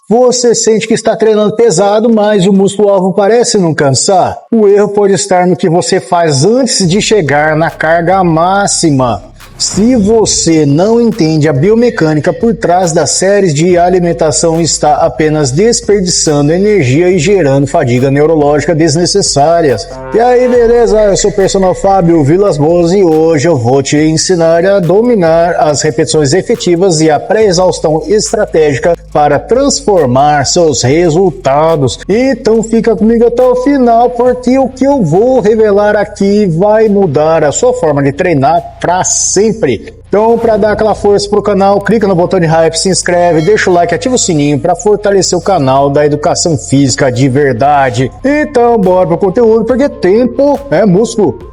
Você sente que está treinando pesado, mas o músculo-alvo parece não cansar? O erro pode estar no que você faz antes de chegar na carga máxima. Se você não entende a biomecânica por trás das séries de alimentação, está apenas desperdiçando energia e gerando fadiga neurológica desnecessária. E aí, beleza? Eu sou o personal Fábio Vilas Boas e hoje eu vou te ensinar a dominar as repetições efetivas e a pré-exaustão estratégica para transformar seus resultados. Então fica comigo até o final, porque o que eu vou revelar aqui vai mudar a sua forma de treinar para sempre. Então, para dar aquela força pro canal, clica no botão de hype, se inscreve, deixa o like, ativa o sininho para fortalecer o canal da educação física de verdade. Então, bora pro conteúdo, porque tempo é músculo.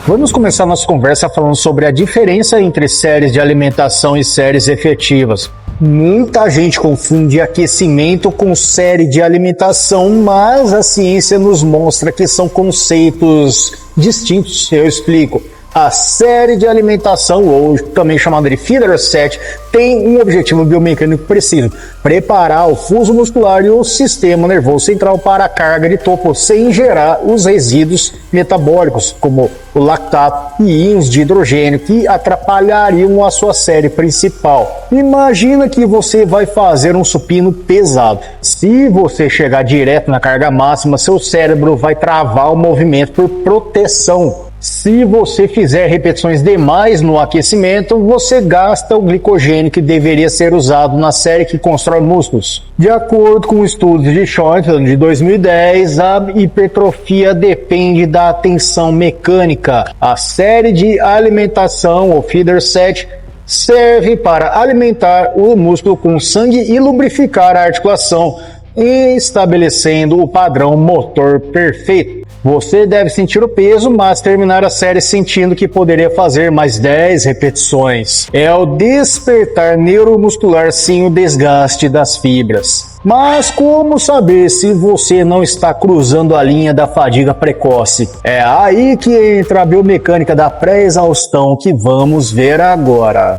Vamos começar nossa conversa falando sobre a diferença entre séries de alimentação e séries efetivas. Muita gente confunde aquecimento com série de alimentação, mas a ciência nos mostra que são conceitos distintos. Eu explico. A série de alimentação, ou também chamada de feeder set, tem um objetivo biomecânico preciso: preparar o fuso muscular e o sistema nervoso central para a carga de topo, sem gerar os resíduos metabólicos, como o lactato e íons de hidrogênio, que atrapalhariam a sua série principal. Imagina que você vai fazer um supino pesado. Se você chegar direto na carga máxima, seu cérebro vai travar o movimento por proteção. Se você fizer repetições demais no aquecimento, você gasta o glicogênio que deveria ser usado na série que constrói músculos. De acordo com estudos de Schoenfeld de 2010, a hipertrofia depende da tensão mecânica. A série de alimentação, ou feeder set, serve para alimentar o músculo com sangue e lubrificar a articulação, estabelecendo o padrão motor perfeito. Você deve sentir o peso, mas terminar a série sentindo que poderia fazer mais 10 repetições. É o despertar neuromuscular sem o desgaste das fibras. Mas como saber se você não está cruzando a linha da fadiga precoce? É aí que entra a biomecânica da pré-exaustão que vamos ver agora.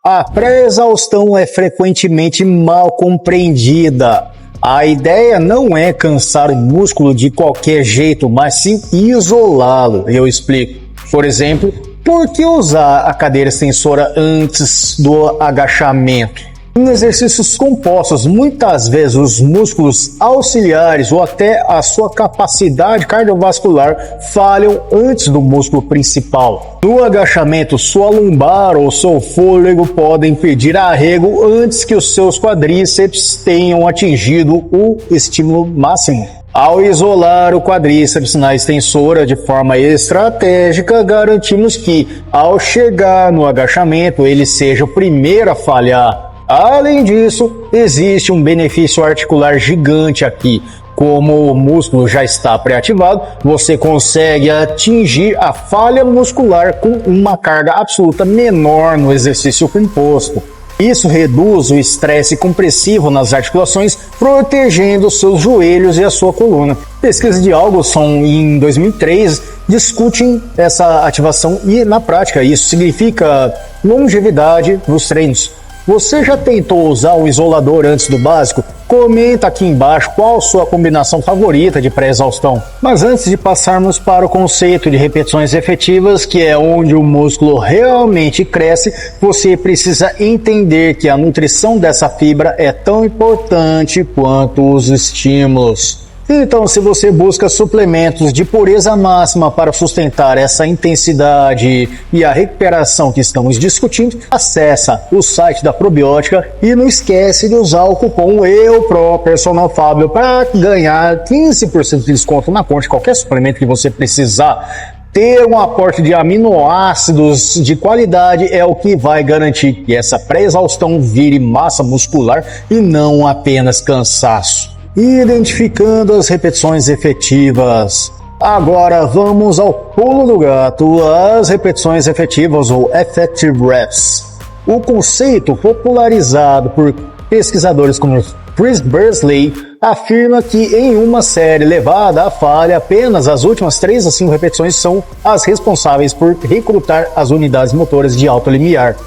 A pré-exaustão é frequentemente mal compreendida. A ideia não é cansar o músculo de qualquer jeito, mas sim isolá-lo. Eu explico. Por exemplo, por que usar a cadeira extensora antes do agachamento? Em exercícios compostos, muitas vezes os músculos auxiliares ou até a sua capacidade cardiovascular falham antes do músculo principal. No agachamento, sua lombar ou seu fôlego podem pedir arrego antes que os seus quadríceps tenham atingido o estímulo máximo. Ao isolar o quadríceps na extensora de forma estratégica, garantimos que, ao chegar no agachamento, ele seja o primeiro a falhar. Além disso, existe um benefício articular gigante aqui. Como o músculo já está pré-ativado, você consegue atingir a falha muscular com uma carga absoluta menor no exercício composto. Isso reduz o estresse compressivo nas articulações, protegendo seus joelhos e a sua coluna. Pesquisas de Augusson em 2003 discutem essa ativação e, na prática, isso significa longevidade nos treinos. Você já tentou usar o isolador antes do básico? Comenta aqui embaixo qual sua combinação favorita de pré-exaustão. Mas antes de passarmos para o conceito de repetições efetivas, que é onde o músculo realmente cresce, você precisa entender que a nutrição dessa fibra é tão importante quanto os estímulos. Então, se você busca suplementos de pureza máxima para sustentar essa intensidade e a recuperação que estamos discutindo, acessa o site da Probiótica e não esquece de usar o cupom EUPROPERSONALFABIO para ganhar 15% de desconto na conta de qualquer suplemento que você precisar. Ter um aporte de aminoácidos de qualidade é o que vai garantir que essa pré-exaustão vire massa muscular e não apenas cansaço. Identificando as repetições efetivas. Agora vamos ao pulo do gato, as repetições efetivas ou effective reps. O conceito, popularizado por pesquisadores como Chris Bursley, afirma que em uma série levada à falha, apenas as últimas 3 a 5 repetições são as responsáveis por recrutar as unidades motoras de alto limiar.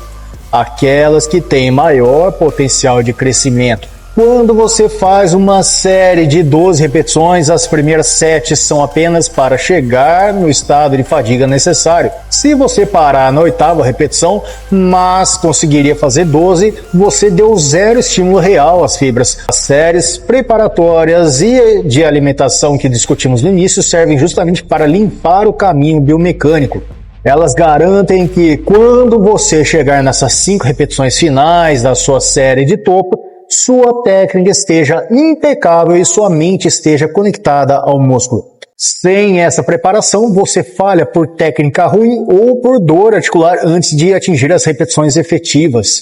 aquelas que têm maior potencial de crescimento. Quando você faz uma série de 12 repetições, as primeiras 7 são apenas para chegar no estado de fadiga necessário. Se você parar na 8ª repetição, mas conseguiria fazer 12, você deu 0 estímulo real às fibras. As séries preparatórias e de alimentação que discutimos no início servem justamente para limpar o caminho biomecânico. Elas garantem que quando você chegar nessas 5 repetições finais da sua série de topo, sua técnica esteja impecável e sua mente esteja conectada ao músculo. Sem essa preparação, você falha por técnica ruim ou por dor articular antes de atingir as repetições efetivas.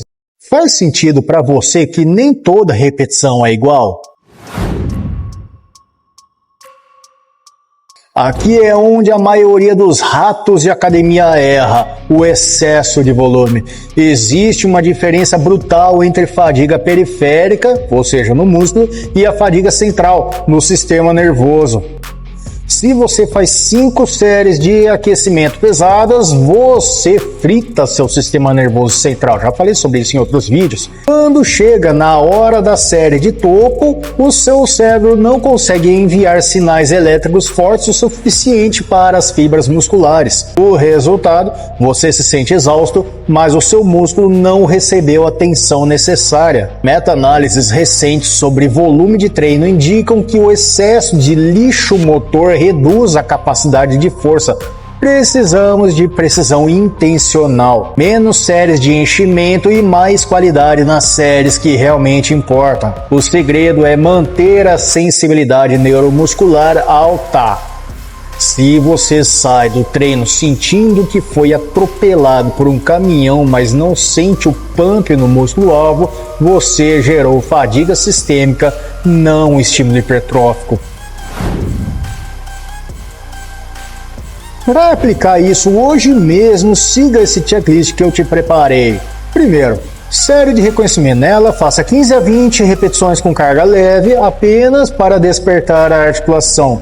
Faz sentido para você que nem toda repetição é igual? Aqui é onde a maioria dos ratos de academia erra, o excesso de volume. Existe uma diferença brutal entre fadiga periférica, ou seja, no músculo, e a fadiga central, no sistema nervoso. Se você faz 5 séries de aquecimento pesadas, você frita seu sistema nervoso central. Já falei sobre isso em outros vídeos. Quando chega na hora da série de topo, o seu cérebro não consegue enviar sinais elétricos fortes o suficiente para as fibras musculares. O resultado, você se sente exausto, mas o seu músculo não recebeu a atenção necessária. Meta-análises recentes sobre volume de treino indicam que o excesso de lixo motor reduz a capacidade de força. Precisamos de precisão intencional, menos séries de enchimento e mais qualidade nas séries que realmente importam. O segredo é manter a sensibilidade neuromuscular alta. Se você sai do treino sentindo que foi atropelado por um caminhão, mas não sente o pump no músculo-alvo, você gerou fadiga sistêmica, não estímulo hipertrófico. Para aplicar isso hoje mesmo, siga esse checklist que eu te preparei. Primeiro, série de reconhecimento. Nela, faça 15 a 20 repetições com carga leve, apenas para despertar a articulação.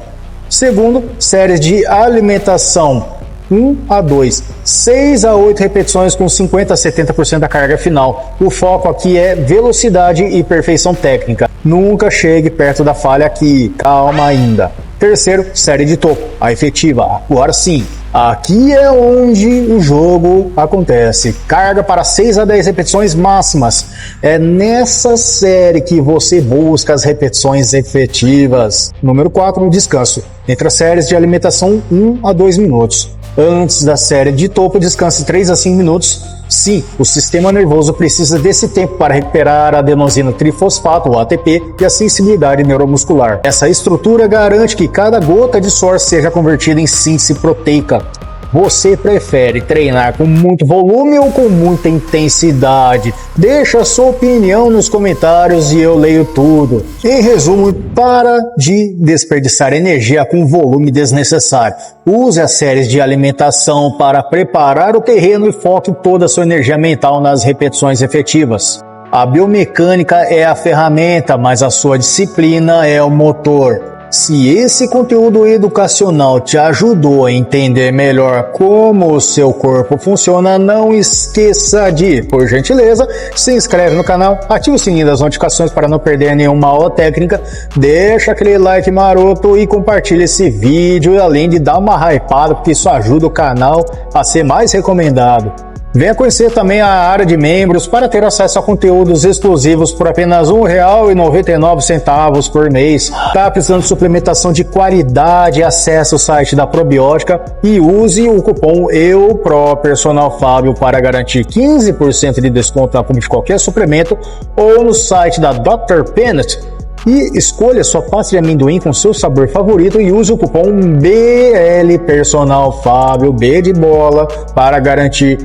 Segundo, séries de alimentação. 1 a 2, 6 a 8 repetições com 50 a 70% da carga final. O foco aqui é velocidade e perfeição técnica. Nunca chegue perto da falha aqui, calma ainda. Terceiro, série de topo, a efetiva. Agora sim, aqui é onde o jogo acontece. Carga para 6 a 10 repetições máximas. É nessa série que você busca as repetições efetivas. Número 4, descanso. Entre as séries de alimentação, 1 a 2 minutos. Antes da série de topo, descanse 3 a 5 minutos. Sim, o sistema nervoso precisa desse tempo para recuperar a adenosina trifosfato, ou ATP, e a sensibilidade neuromuscular. Essa estrutura garante que cada gota de suor seja convertida em síntese proteica. Você prefere treinar com muito volume ou com muita intensidade? Deixa a sua opinião nos comentários e eu leio tudo. Em resumo, para de desperdiçar energia com volume desnecessário. Use as séries de alimentação para preparar o terreno e foque toda a sua energia mental nas repetições efetivas. A biomecânica é a ferramenta, mas a sua disciplina é o motor. Se esse conteúdo educacional te ajudou a entender melhor como o seu corpo funciona, não esqueça de, por gentileza, se inscreve no canal, ativa o sininho das notificações para não perder nenhuma aula técnica, deixa aquele like maroto e compartilha esse vídeo, além de dar uma hypada, porque isso ajuda o canal a ser mais recomendado. Venha conhecer também a área de membros para ter acesso a conteúdos exclusivos por apenas R$ 1,99 por mês. Tá precisando de suplementação de qualidade? Acesse o site da Probiótica e use o cupom EUPROPERSONALFábio para garantir 15% de desconto na compra de qualquer suplemento ou no site da Dr. Peanut. E escolha sua pasta de amendoim com seu sabor favorito e use o cupom BLPersonalFábio, B de bola, para garantir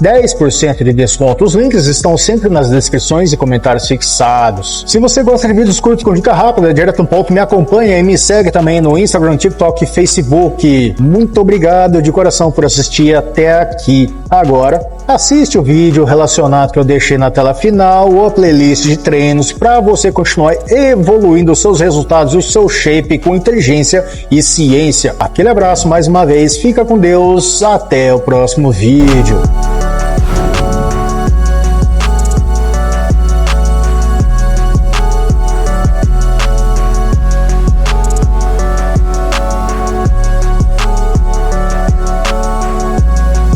10% de desconto. Os links estão sempre nas descrições e comentários fixados. Se você gosta de vídeos curtos com dica rápida, direto no ponto, me acompanha e me segue também no Instagram, TikTok e Facebook. Muito obrigado de coração por assistir até aqui. Agora, assiste o vídeo relacionado que eu deixei na tela final ou a playlist de treinos para você continuar evoluindo os seus resultados e o seu shape com inteligência e ciência. Aquele abraço mais uma vez, fica com Deus, até o próximo vídeo.